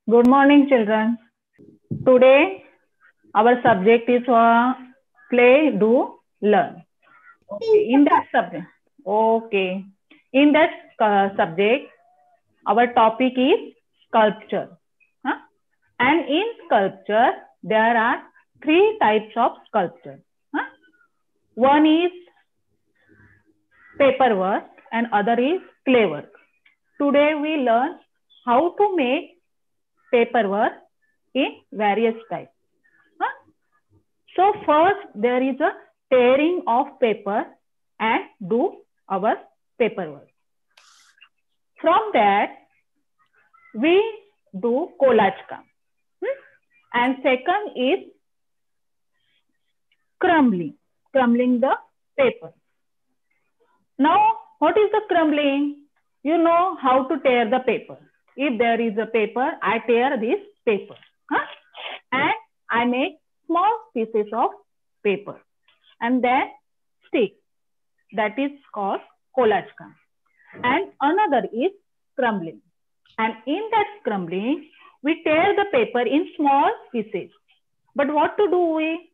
Good morning, children. Today, our subject is play, do, learn. Okay. In that subject, our topic is sculpture. Huh? And in sculpture, there are three types of sculpture. Huh? One is paper work and other is clay work. Today, we learn how to make paperwork in various types. Huh? So first there is a tearing of paper and do our paperwork. From that we do collage काम. And second is crumbling the paper. Now what is the crumbling? You know how to tear the paper. If there is a paper, I tear this paper. Huh? And I make small pieces of paper and then stick. That is called collage काम. And another is crumbling. And in that crumbling, we tear the paper in small pieces. But what to do we?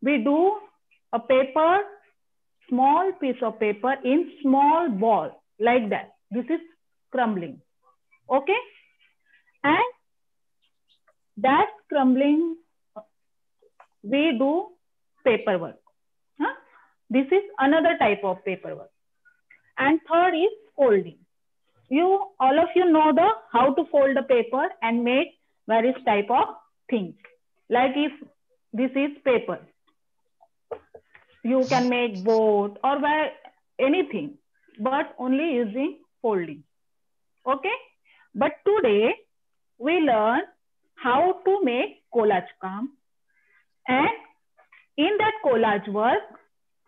We do a paper, small piece of paper in small ball like that. This is crumbling. Okay? And that crumbling, we do paperwork. Huh? This is another type of paperwork. And third is folding. All of you know how to fold the paper and make various type of things. Like if this is paper, you can make boat or anything, but only using folding. Okay? But today we learn how to make collage काम. And in that collage work,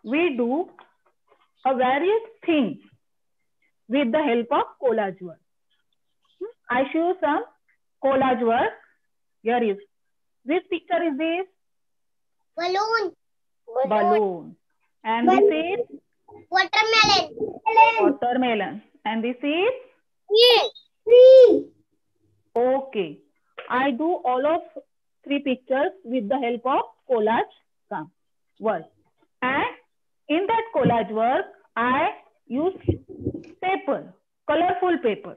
we do a various things with the help of collage work. I show some collage work. Here is. Which picture is this? Balloon. Balloon. And this is? Watermelon. And this is? Tree. Okay. I do all of three pictures with the help of collage work. And in that collage work, I use paper, colorful paper.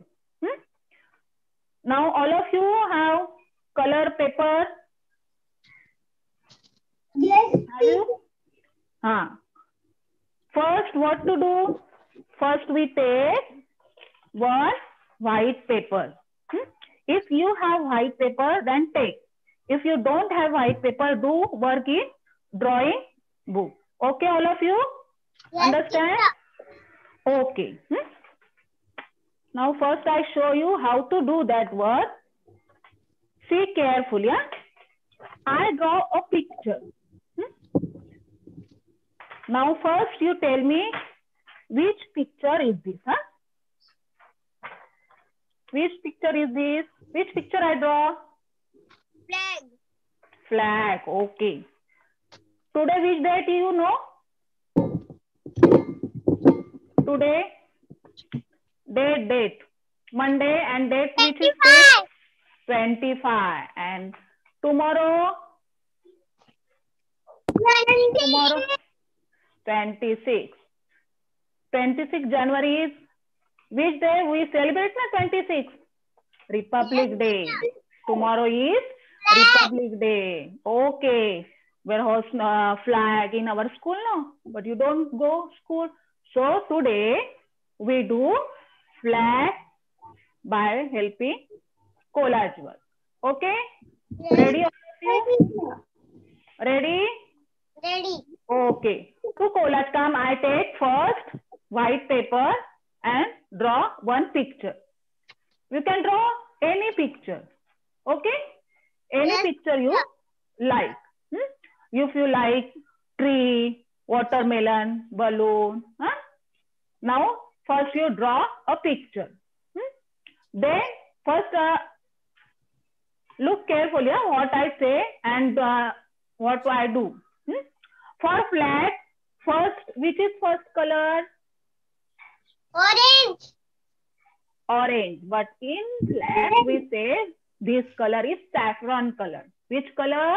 Now all of you have color paper. Yes. Have you? First, what to do? First, we take one white paper. If you have white paper, then take. If you don't have white paper, do work in drawing book. Okay, all of you? Yes, understand? Okay. Now first I show you how to do that work. See carefully. I draw a picture. Now first you tell me which picture is this? Which picture is this? Which picture I draw? Flag. Flag. Okay. Today which date you know? Today? Date. Monday and date 25. which is date? 25. And tomorrow? 26. 26 January is which day we celebrate na 26? Republic Day. Tomorrow is Republic Day. Okay. We're host flag in our school no? But you don't go school. So today we do flag by helping collage work. Okay? Ready all of you? Ready? Ready. Okay. To collage काम I take first white paper and draw one picture. You can draw any picture. Okay? Any picture you like. If you like tree, watermelon, balloon. Now, first you draw a picture. Then, first look carefully what I say and what I do. For flag, first, which is first color? Orange. Orange. But in flag, we say This color is saffron color. Which color?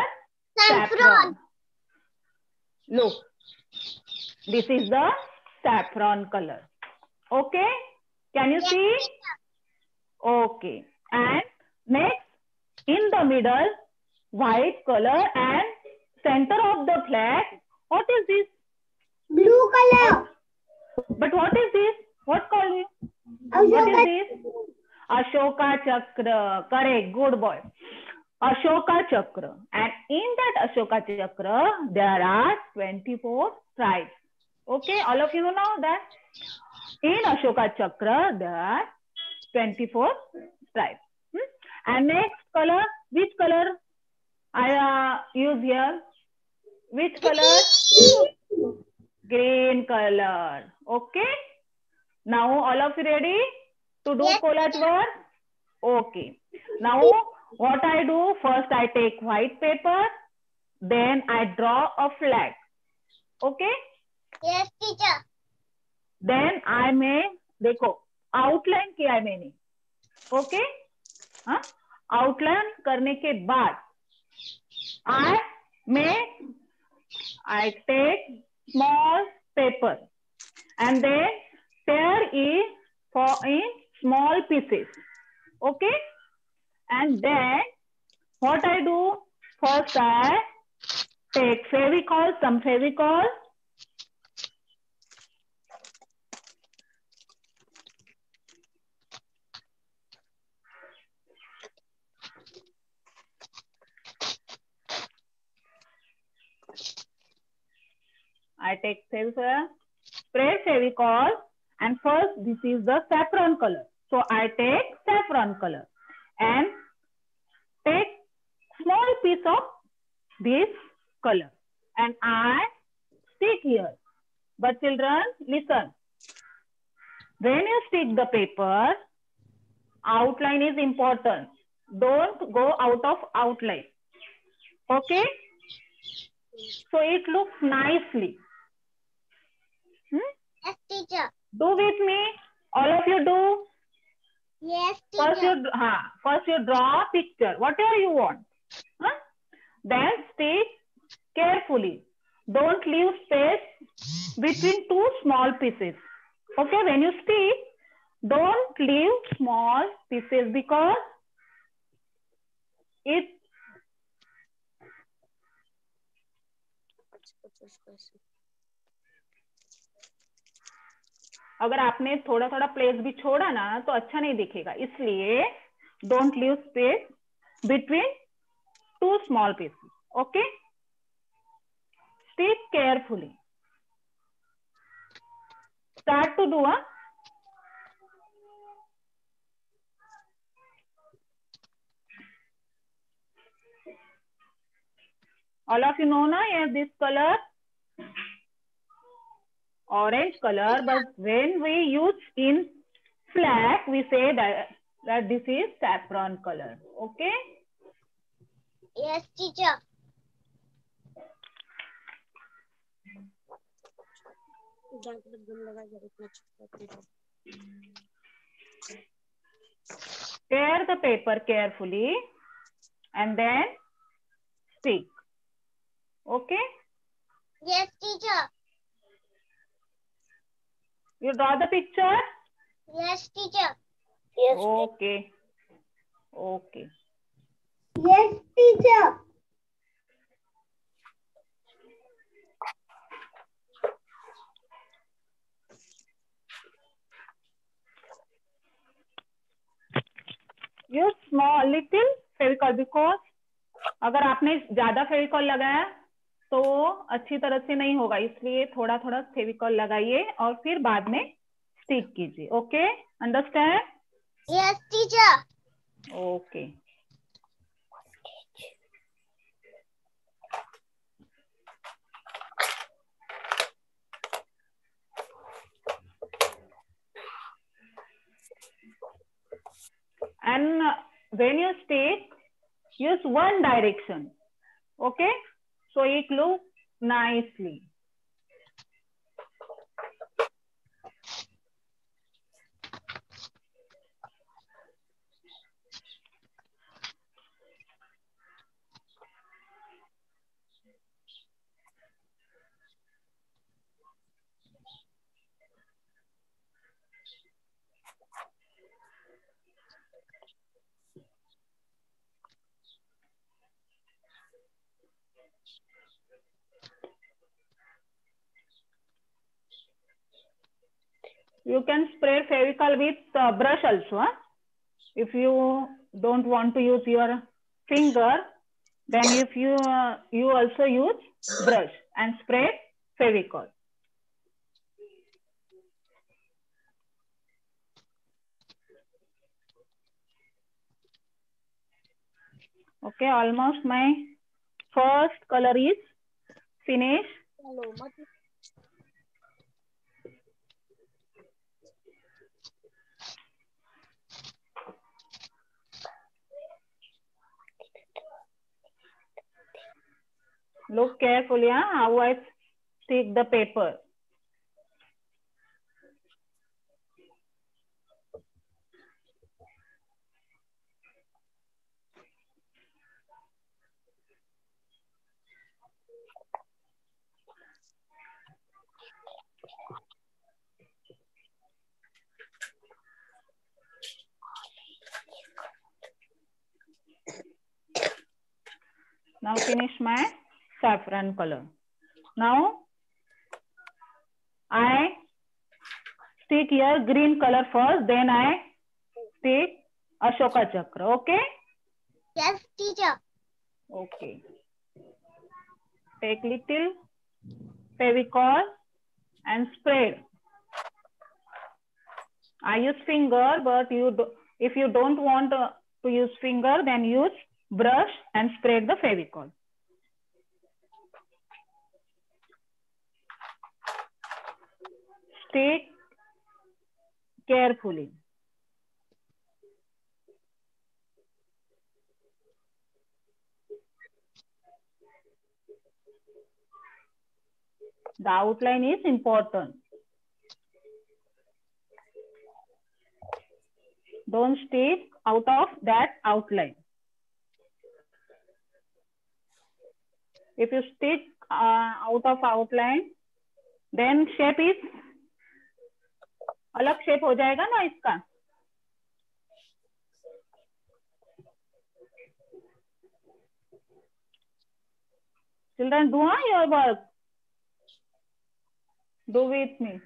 Saffron. Look, this is the saffron color. Okay, can you see? Okay, and next, in the middle, white color, and center of the flag, what is this? Blue color. But what is this? What call you? Ashoka. What is this? Ashoka Chakra. Correct, good boy. Ashoka Chakra. And in that Ashoka Chakra, there are 24 stripes. Okay, all of you know that? In Ashoka Chakra, there are 24 stripes. And next color, which color I use here? Which color? Green color. Okay. Now all of you ready to do collage work? Okay. Now what I do? First I take white paper. Then I draw a flag. Okay. Yes, teacher. Then I may देखो outline किया है मैंने. Okay. हाँ? Outline करने के बाद I take small paper and then tear it in small pieces. Okay. And then what I do? First I take some Fevicol. I take spray Fevicol, and first this is the saffron color. So I take saffron color and take small piece of this color and I stick here. But children, listen. When you stick the paper, outline is important. Don't go out of outline. Okay? So it looks nicely. Yes, teacher. Do with me. All of you do. Yes, teacher. First you draw a picture. Whatever you want. Then stick carefully. Don't leave space between two small pieces. Okay, when you stick, don't leave small pieces because it अगर आपने थोड़ा थोड़ा place भी छोड़ा ना तो अच्छा नहीं दिखेगा, इसलिए don't leave space between two small pieces. Okay, stick carefully. Start to do. All of you know na, yes, this color, orange color, but when we use in flag, we say that this is saffron color. Okay? Yes, teacher. Tear the paper carefully and then stick. Okay? Yes, teacher. You draw the picture? Yes, teacher. Yes. Okay. Okay. Yes, teacher. Use small little Fevicol because अगर आपने ज्यादा फेविकॉल लगाया तो अच्छी तरह से नहीं होगा, इसलिए थोड़ा थोड़ा फेविकॉल लगाइए और फिर बाद में स्टिक कीजिए. Okay, understand? Yes, teacher. Okay. And when you stick, use one direction. Okay, so it looks nicely. You can spread Fevicol with brush also. Huh? If you don't want to use your finger, then if you also use brush and spread Fevicol. Okay, almost my first color is finished. Look carefully, huh? How I stick the paper. Now finish my saffron color. Now I stick here green color first, then I stick Ashoka Chakra. Okay? Yes, teacher. Okay. Take little Fevicol and spread. I use finger, but if you don't want to use finger, then use brush and spread the Fevicol. Stick carefully. The outline is important. Don't stick out of that outline. If you stick out of outline, then shape is अलग shape हो जाएगा ना इसका. Children, do your work. Do with me.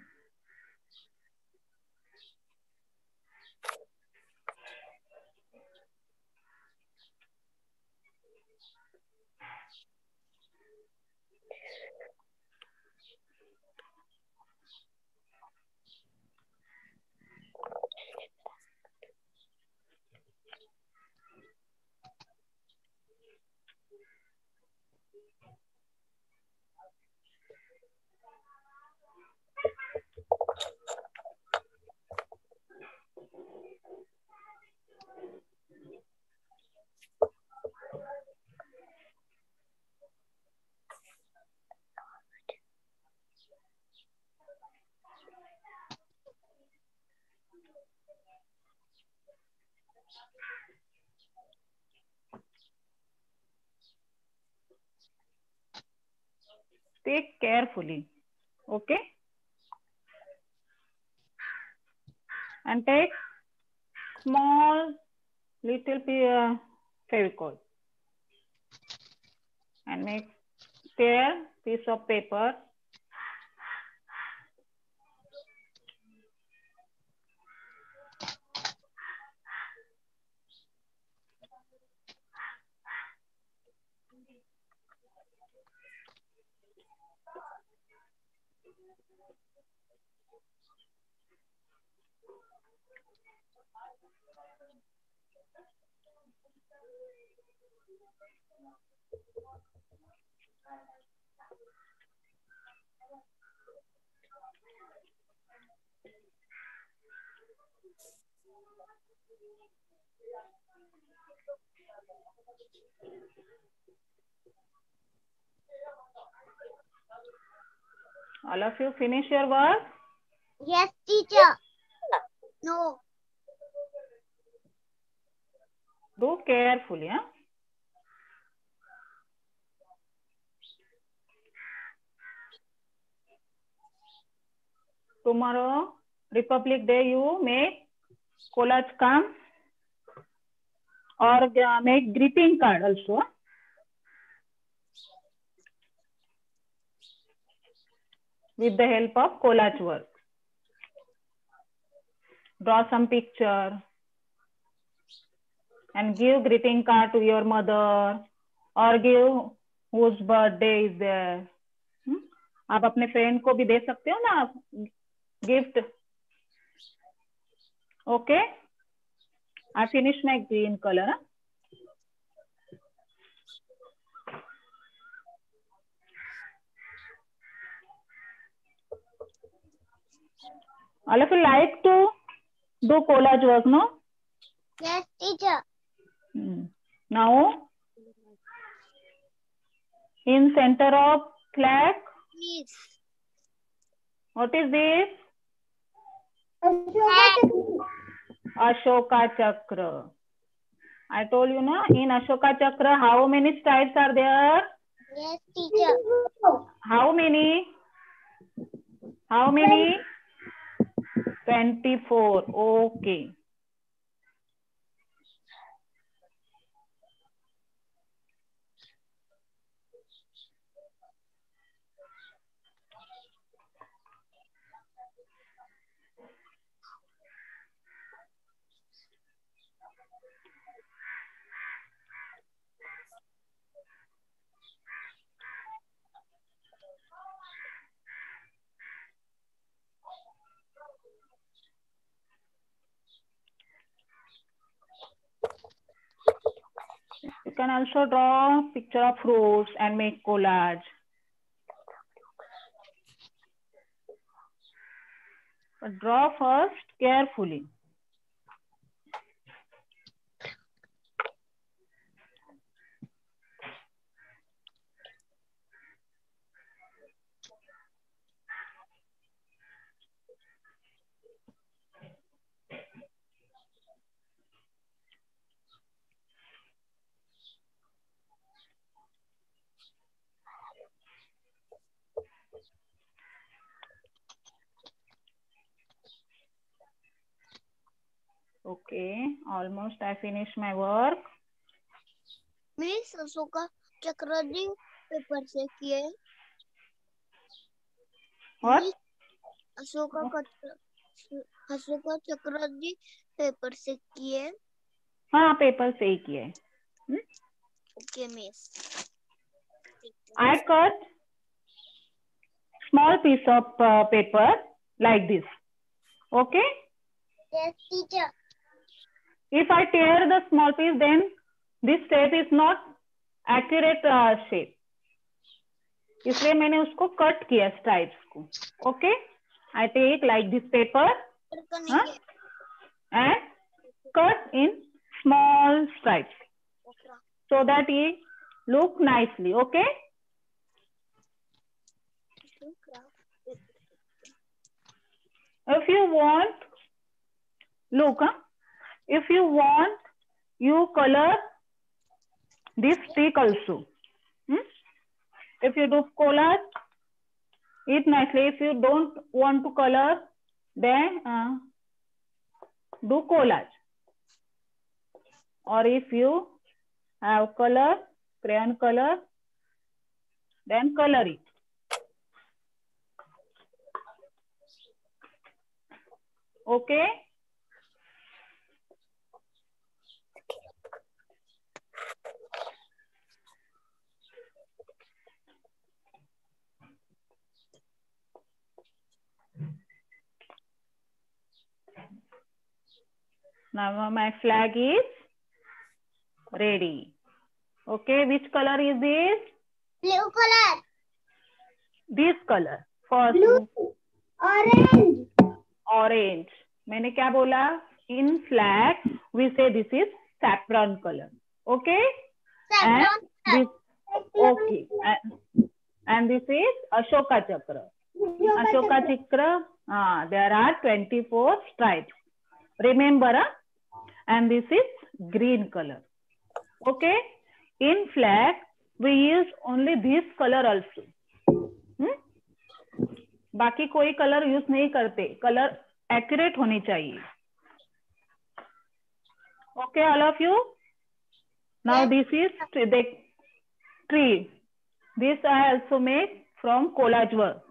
Take carefully. Okay? And take small little Fevicol and make tear piece of paper. All of you finish your work? Yes, teacher. No. Do carefully. Huh? Tomorrow, Republic Day, you make collage come or make greeting card also. With the help of collage work. Draw some picture and give greeting card to your mother or give whose birthday is there. आप अपने friend को भी दे सकते हो ना gift. Okay, I finished my green color. All of you like to do collage work, no? Yes, teacher. Now, in center of flag, Miss. what is this? Ashoka Chakra. I told you, na, in Ashoka Chakra, how many stripes are there? Yes, teacher. How many? How many? 24. Okay. You can also draw picture of fruits and make collage. But draw first carefully. Okay, almost I finished my work. Miss Ashoka चक्र जी paper से किए. What? Miss Ashoka चक्र जी paper से किए. हाँ, paper से ही किए. Okay, Miss. I cut small piece of paper like this. Okay? Yes, teacher. If I tear the small piece, then this shape is not accurate shape. इसलिए मैंने उसको कट किया स्ट्राइप्स को. Okay? I take like this paper and cut in small stripes so that it look nicely. Okay? If you want, look, if you want, you color this stick also. If you do collage, it nicely. If you don't want to color, then do collage. Or if you have color, crayon color, then color it. Okay? Now my flag is ready. Okay, which color is this? Blue color. This color. First. Blue. Orange. Orange. मैंने क्या बोला? In flag, we say this is saffron color. Okay? Saffron. And this, okay. And this is Ashoka Chakra. Ashoka Chakra, there are 24 stripes. Remember, and this is green color. Okay? In flag, we use only this color also. बाकी कोई colour use नहीं करते. Colour accurate होनी चाहिए. Okay, all of you. Now this is the tree. This I also make from collage work.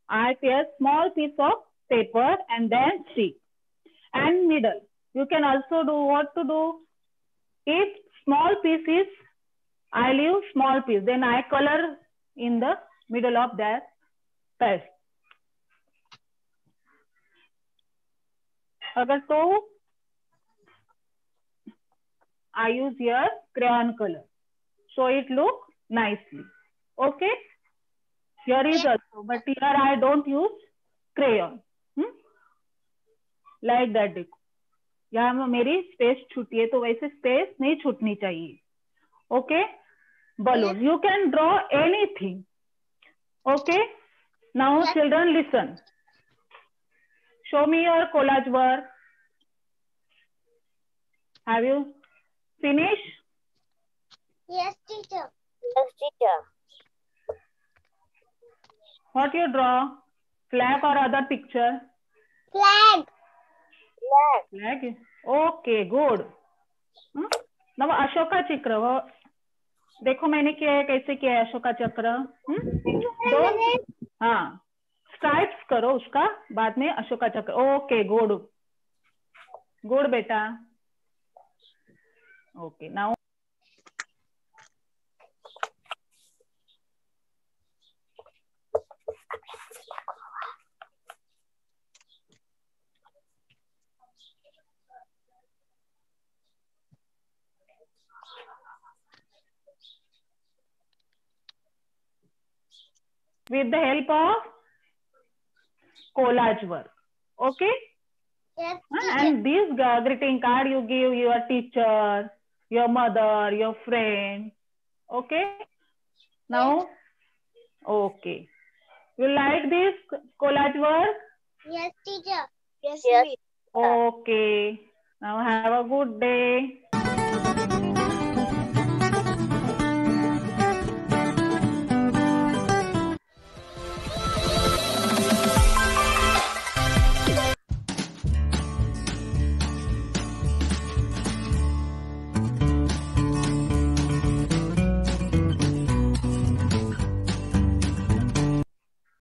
I tear small piece of paper and then stick. and middle. You can also do what to do. If small piece is, I leave small piece, then I color in the middle of that piece. अगर तो I use here crayon color, so it look nicely. Okay. Here is also, but here I don't use crayon. Like that देखो, यहाँ मेरी space छूटी है, तो वैसे space नहीं छूटनी चाहिए. Okay. Balloon. You can draw anything. Okay. Now children listen. Show me your collage work. Have you finished? Yes, teacher. Yes, teacher. What you draw? Flag or other picture? Flag. Flag. Flag. Okay, good. Now Ashoka चक्र, वो देखो मैंने किया है, कैसे किया है अशोका चक्र. दो, हाँ, स्ट्राइप्स करो उसका, बाद में अशोका चक्र. ओके, गुड गुड बेटा. Okay, now with the help of collage work. Okay. Yes, And this greeting card you give your teacher, your mother, your friend. Okay. Now, okay. You like this collage work? Yes, teacher. Yes. Okay. Now have a good day.